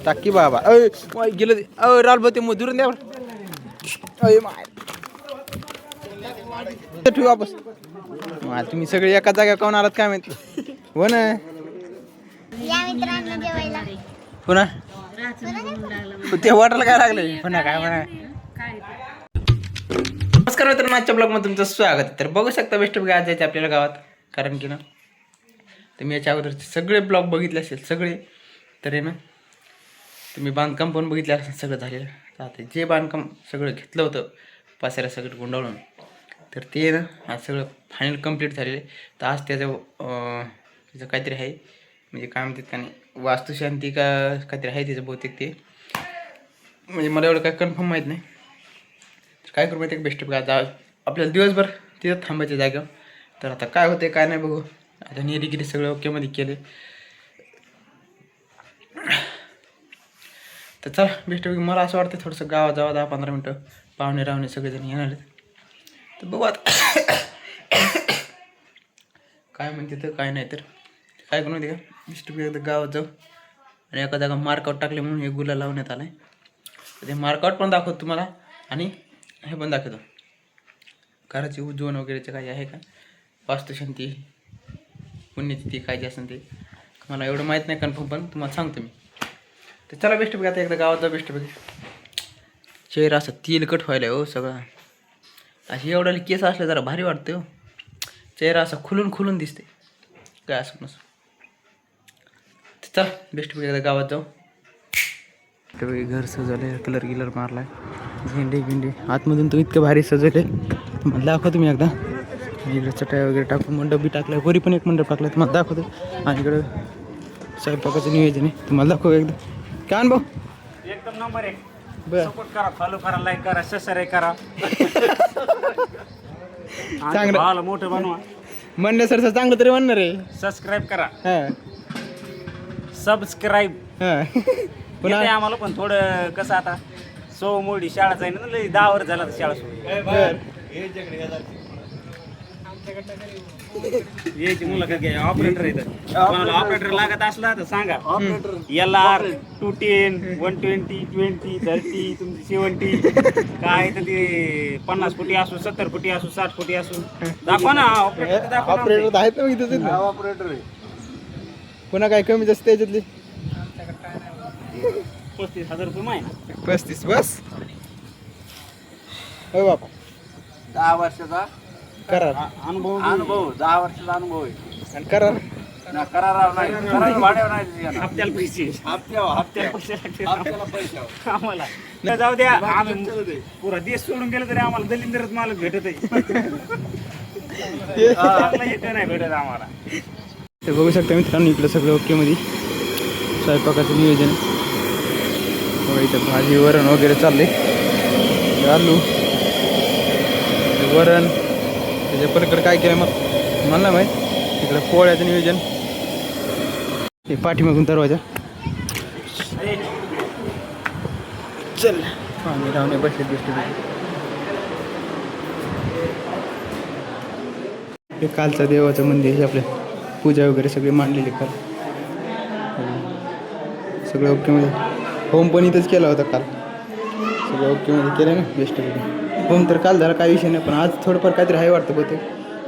टाकी बाबा अय गेलं राहुल भाऊ ते दुरून द्या अय माय ठेवू वापस. तुम्ही सगळे एका जागा कोण आलात काय माहिती. हो ना पुन्हा ते वाटायला काय लागलं पुन्हा काय म्हणा. नमस्कार मित्रांनो, आजच्या ब्लॉगमध्ये तुमचं स्वागत आहे. तर बघू शकता बेस्ट आज जायचं आपल्याला गावात, कारण की ना तुम्ही याच्या अगोदरचे सगळे ब्लॉग बघितले असेल सगळे. तर आहे ना तुम्ही बांधकाम पण बघितले असेल, सगळं झालेलं. आता जे बांधकाम सगळं घेतलं होतं पासेरा सगळं गुंडाळून, तर ते ना आज सगळं फायनल कंप्लीट झालेलं आहे. तर आज त्याचं काहीतरी आहे, म्हणजे काय म्हणतात का नाही, वास्तुशांती का काहीतरी आहे त्याचं बहुतेक. ते म्हणजे मला एवढं काय कन्फर्म माहीत नाही. काय करू माहिती आहे बेस्ट का, जा आपल्याला दिवसभर तिथं थांबायच्या जागेवर. तर आता काय होते काय नाही बघू. आता निरीगिरी सगळं ओकेमध्ये केले. तर चला बेस्ट मला असं वाटतं थोडंसं गावात जावं, 10-15 मिनटं पाहुणे रावणे सगळेजण येणार आहेत. तर बघू आता काय म्हणते तर काय नाही. तर काय करू माहिती का बेस्ट एकदा गावात जाऊ आणि एका जागा मार्कआउट टाकले म्हणून हे गुला लावण्यात आलं आहे. तर ते मार्कआउट पण दाखवतो तुम्हाला आणि हे पण दाखवतो घराची उज्जवण वगैरेचं काही आहे का, वास्तुशांती पुण्यतिथी काय जे असेल ते मला एवढं माहीत नाही कन्फर्म, पण तुम्हाला सांगतो मी. तर चला बेस्ट बघा आता एकदा गावात जा. बेस्ट बघा चेहरा असं तेलकट व्हायला हो सगळं, अशी एवढा केस असले जरा भारी वाटते हो. चेहरा असा खुलून दिसते काय असं नसं. तर चला बेस्ट बघा एकदा गावात जाऊ. घर सजवले, कलर गिलर मारलाय, झेंडे आतमधून तो इतकं भारी सजवले. तुम्हाला दाखवतो तुम्ही एकदा. इकडे चटाई वगैरे टाकून मंडप बी टाकलाय, वरी पण एक मंडप टाकलाय, तुम्हाला दाखवतो. आणि इकडं स्वयंपाकाचं नियोजन आहे, तुम्हाला दाखव एकदा. काय अनुभव एकदम नंबर 1. बरं सपोर्ट करा, फॉलो करा, लाईक करा, सबस्क्राईब करा. चांगलं भावाला मोठं बनवा. म्हणण्यासारखं चांगलं तरी म्हणणार आहे. सबस्क्राईब करा, हां सबस्क्राईब. हां पुन्हा येते आम्हाला पण थोडं कसं आता सो मोडी शाळा जाईन ना, 10 वर्ष झाला शाळा सोडून. यायची मुलाखत घ्या. ऑपरेटर येतं, कोणाला ऑपरेटर लागत असला तर सांगा. LR 210 120 20 30 तुमची 70 काय तर ते 50 फुटी असू, 70 फुटी असू, 60 फुटी असू, दाखवा ना. ऑपरेटर दाखवा ना. ऑपरेटर आहेत ना इथं. ऑपरेटर आहे. पुन्हा काय कमी जास्त त्याच्यातली 35,000 रुपये महिना. 35 बस हो बापा. 10 वर्षाचा करार अनुभव 10 वर्षाचा अनुभव आहे. आणि करार ना करार नाही, करार भाड्यावर नाही, हप्त्याला पैसे, हप्त्याला पैसे लागते आम्हाला. न जाऊ द्या, आम्ही पुरा देश सोडून गेलो तरी आम्हाला दलिंदरच मालक भेटत आहे. चांगला येतं नाही भेटत आम्हाला. ते बघू शकता मित्रांनो, इकडं सगळं ओकेमध्ये स्वयंपाकाचं नियोजन. बघा इथं भाजी वरण वगैरे चालले, आलू वरण. त्याच्या पलीकडे काय केलं मग मला माहीत. तिकडं पोळ्याचं नियोजन, हे पाठीमागून दरवाजा. चल पाणी रावणे बसले दिसते. हे कालचं देवाचं मंदिर आहे, आपल्या पूजा वगैरे सगळे मांडलेले काल. सगळं ओकेमध्ये. होम पण इथंच केला होता काल, सगळं ओकेमध्ये केलं ना बेस्ट. होम तर काल झाला, काही विषय नाही, पण आज थोडंफार काहीतरी आहे वाटतं बहुतेक,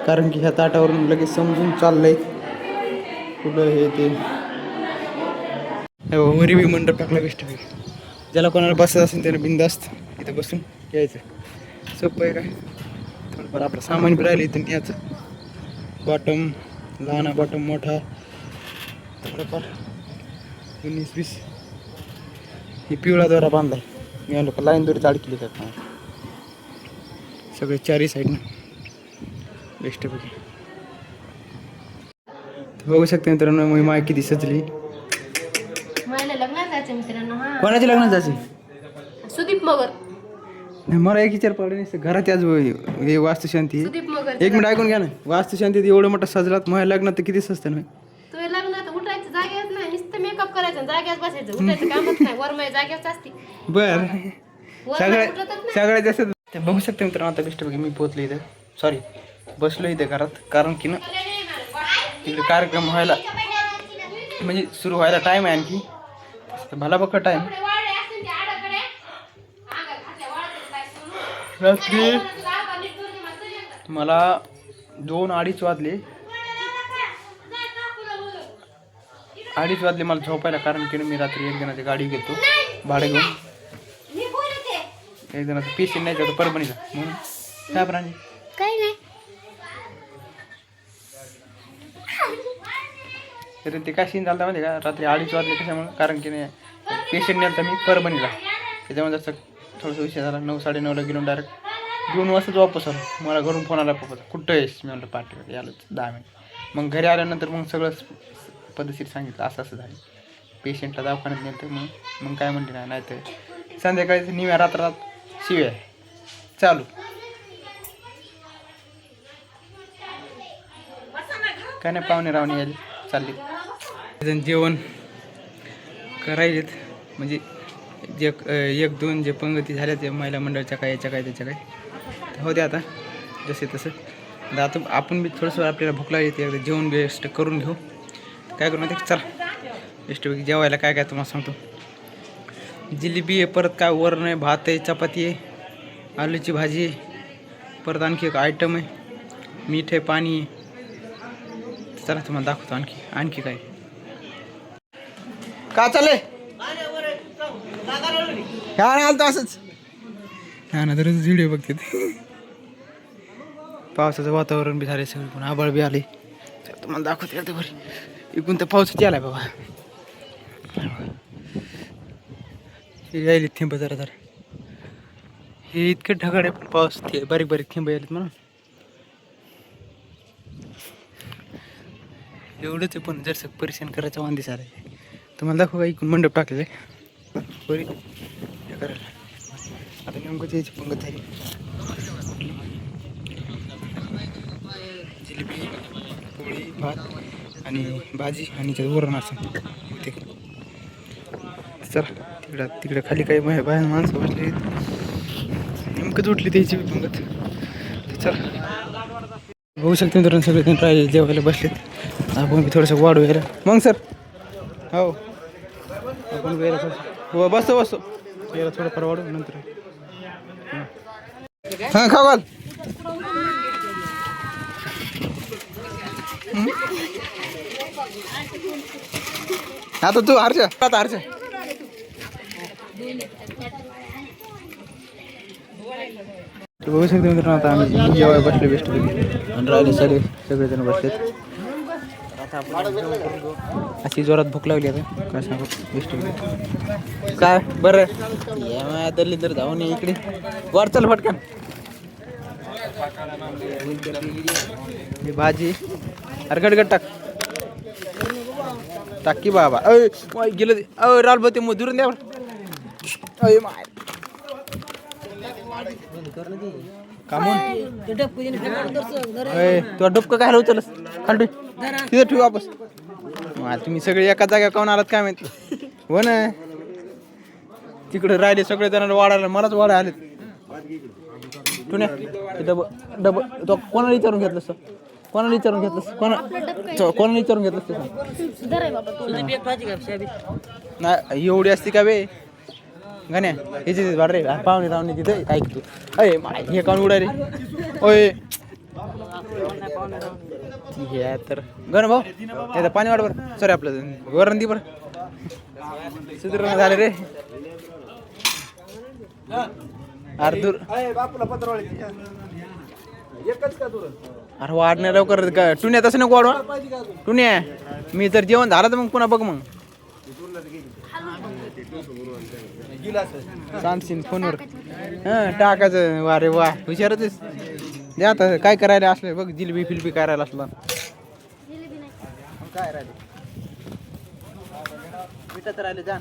कारण की ह्या ताटावरून लगेच समजून चाललंय कुठं हे ते. वरी बी मंडप टाकला बेस्ट. ज्याला कोणाला बसत असेल त्याने बिंदास्त इथं बसून यायचं. सोपं आहे काय, थोडंफार आपलं सामान बी राहिलं इथून याचं. बॉटम लहाना, बॉटम मोठा, थोडंफार 19-20. ही पिवळा दोरा बांधलाय, मी लोक लाईन दोरी अडकली का सगळे चारही साईडनं बेस्ट बघा. बघू शकते मित्रांनो मी माय किती सजली. लग्नात जायचं मित्रांनो. हा कोणाच्या लग्नात जायचं सुदीप मगर. नाही मला एक विचार पडला नाही, घरात आज हे वास्तुशांती. सुदीप मगर एक मिनिट ऐकून घ्या ना, वास्तुशांती एवढं मोठं सजलात, माझ्या लग्नात तर किती सजतं ना. तुम्ही लग्नात उठायचं जागेच नाही, नुसतं मेकअप करायचं, जागेच बसायचं, उठायचं कामच नाही. वरमाई जागेच असते. बरं वरमाई उठतच नाही. सगळ्यात जास्त ते बघू शकते मित्रांनो. आता बेस्ट बघा मी पोचलो इथं, सॉरी बसलो इथं घरात, कारण की ना तिकडे कार्यक्रम व्हायला म्हणजे सुरू व्हायला टाईम आहे आणखी. मला बघ टाईम कपडे वाळले असतील ते आडाकडे अंगात घातल्या वाळते काय सोनू रात्री तुला आबा नीट करून मला तरी एकदा. मला 2-2:30 वाजले. 2:30 वाजले मला झोपायला, कारण की मी रात्री एक जणाची गाडी घेतो भाडे घेऊन. एक जणाचं पेशंट नाही जातो परभणीला, म्हणून काय प्राणी काही नाही. तर ते काय सीन झालं माहिती का, रात्री 2:30 वाजले कशामुळे, कारण की पेशंट नेलं मी परभणीला, त्याच्यामुळे जसं थोडंसं विषय झाला. 9-9:30ला गेलो डायरेक्ट 2 वाजताच वापस आलो. मला घरून फोन आला पप्पाचा, कुठं आहेस? मी म्हणलं पाठीवर यायला 10 मिनिट. मग घरी आल्यानंतर मग सगळं पद्धतशीर सांगितलं, असं झालं. पेशंटला दवाखान्यात नेलं तर मग काय म्हणते नाही तर संध्याकाळी निव्या रात्रात शिव्या चालू. काय नाही, पाहुणे रावणे यायले चालले. जेवण करायलेत, म्हणजे जे 1-2 जे पंगती झाल्या ते महिला मंडळाच्या काय याच्या काय त्याच्या काय होत्या. आता जसे तसं आता आपण बी थोडंसं आपल्याला भूक लागली ते एकदा जेवण बेस्ट करून घेऊ. काय करू माहिती चला बेस्टपैकी जेवायला काय काय तुम्हाला सांगतो. जिलेबी आहे, परत काय वरण आहे, भात आहे, चपाती आहे, आलूची भाजी आहे, परत आणखी एक आयटम आहे, मीठ आहे, पाणी आहे. चला तुम्हाला दाखवतो आणखी काय का चाललंय. ह्या नाही आलं तर असंच हा ना, दररोज व्हिडिओ बघते. पावसाचं वातावरण बी झाले, सगळं पण आबाळ बी आले. तुम्हाला दाखवते आता बरी इकून तर पावसाची आलाय बाबा. हे यायले थेंब जरा जरा, हे इतके ढगाळ आहे पण पाऊस ते बारीक बारीक थेंब यायलेत म्हणून एवढंच आहे. पण जर परेशान करायचं वांदी सारं आहे. तुम्हाला दाखव का इकडून मंडप टाकलेलं आहे बरी हे करायला. आता नेमकं त्याची पंगत झाली. जिलेबी, पोळी, भात आणि भाजी आणि त्यात वरण असं ते. चला तिकडे खाली काही बाहेर माणसं बसली, नेमकंच उठली त्याची पंगत. चला बघू शकते मित्रांनो, सगळे राहिले जेवायला बसलेत. आपण बी थोडंसं वाढू यायला मग सर. हो आपण वेळेला हो बसतो याला थोडंफार वाढू नंतर. हां खाऊ घाल. आता तू हर्षा बघू शकतो मित्रांनो, आता आम्ही जेवायला बसले बेस्टपैकी आणि राहिले सगळेजण बसलेत. अशी जोरात भूक लागली आता काय सांगू बेस्टपैकी. काय बरं दल्ली तर जाऊन इकडे वर चल फटकन. भाजी अरे गडगड टाक की बाबा. गेलं ते राल बते मग दुरून द्या. तुला डुबकं काय उचलस खालू तिथं ठेवू वापस. तुम्ही सगळे एका जागा काऊन आलात काय माहिती. हो ना तिकडे राहिले सगळे जण वाढायला, मलाच वाढाय आलेत. टुन्या डब तो कोणाला विचारून घेतलंस, कोणाला विचारून घेतलंस, कोणाला विचारून घेतलंस नाही एवढी असती का बे गाण्या ह्याची वाढ रे. पाहुणे रावणे तिथे ऐकतो. अय हे काऊन उडा रे. ओय हे तर गण भाऊ त्याचं पाणी वाढ बरं. सॉरी आपलं वरण दी बरं. सुधारणा झाले रे. अर्धूर अरे वाढणार लवकर का टुन्या तसं नको वाढवा. टुन्या मी जर जेवण झालं तर मग पुन्हा बघ मग सांगशील फोनवर. हां टाकायचं. वा रे वा हुशारच दे. आता काय करायला असलं बघ, जिलेबी फिलबी करायला असलं काय राहिले पिठात राहिले जा.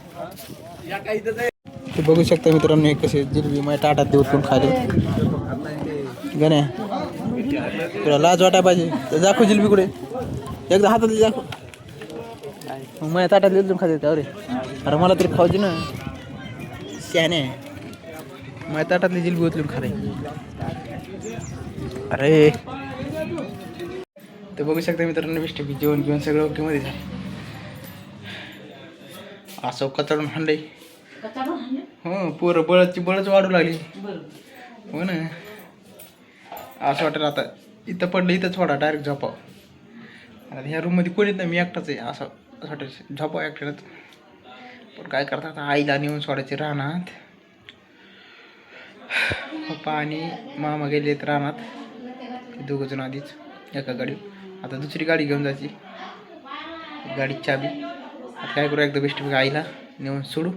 ते बघू शकता मित्रांनो कसे जिलेबी माझ्या ताटात देऊन पण खाली. गण्या तुला लाज वाटाय पाहिजे तर दाखव जिलेबी कुठे. एकदा हातात दाखव. मग माझ्या ताटात देऊन खाते. अरे मला तरी खाऊची ना शहाणे. माझ्या ताटातली जिलेबी उचलून खाते. अरे ते बघू शकता मित्रांनो बेस्ट जेवण सगळं ओके मध्ये झालं. असं कचडून हाणलंय. हो पोरं बळच वाढू लागली. हो ना असं वाटतं आता इथं पडलं इथंच वाढा डायरेक्ट झोपाव. आता ह्या रूममध्ये कोणीच नाही मी एकटाच आहे. असं वाटायचं झोपाव एकट्यानंच. पण काय करतात आता आईला नेऊन सोडायचे रानात. पप्पा आणि मामा गेलेत रानात दोघंजण आधीच एका गाडीवर. आता दुसरी गाडी घेऊन जायची. गाडीची चाबी. आता काय करू एकदा बेस्ट आईला नेऊन सोडू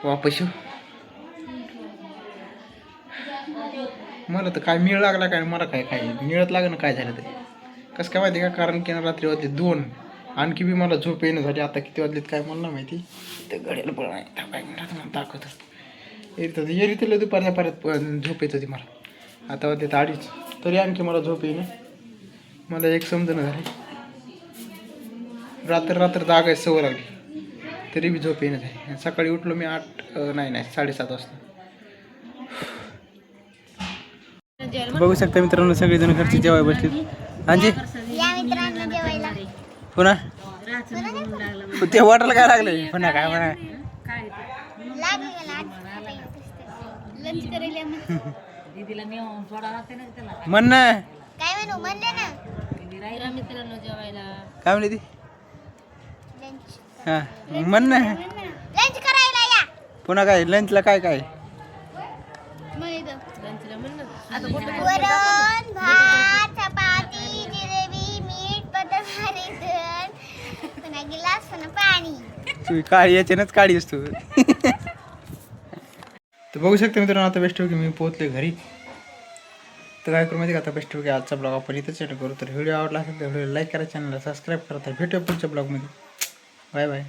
वापस येऊ. मला तर काय मिळ लागला काय मला काय मिळत लागलं ना काय झालं तरी. कसं काय माहिती का कारण की रात्री वाजले 2 आणखी बी मला झोप येणं झाली. आता किती वाजलेत काय मला नाही माहिती. त्या गाड्याला पण नाही मिनिटात दाखवतं येत लय दुपारच्या परत झोप येत होती मला. आता वाजलेत 2:30 तरी आणखी मला झोप येणं. मला एक समजणं झालं रात्र जागायची सवय लागली तरी बी झोप येणं झाली. सकाळी उठलो मी 7:30 वाजता. बघू शकता मित्रांनो सगळेजण घरचे जेवाय बसले. हांजी पुन्हा ते वाटायला काय लागलं पुन्हा काय म्हणा म्हण ना काय म्हणली ती. हा म्हण ना पुन्हा काय लंचला काय काय वरण भात चपाती जिलेबी मीठ बटर पुन्हा गिलास पुन्हा पाणी. तू काळी याच्यानंच काळी असतो. तर बघू शकता मित्रांनो आता बेस्ट की मी पोहोचले घरी. तर काय करू माहिती का आता बेस्ट की आजचा ब्लॉग आपण इथंच करू. तर व्हिडिओ आवडला असेल तर व्हिडिओ लाईक करा चॅनलला सबस्क्राईब करा. तर भेटूया पुढच्या ब्लॉगमध्ये. Bye bye.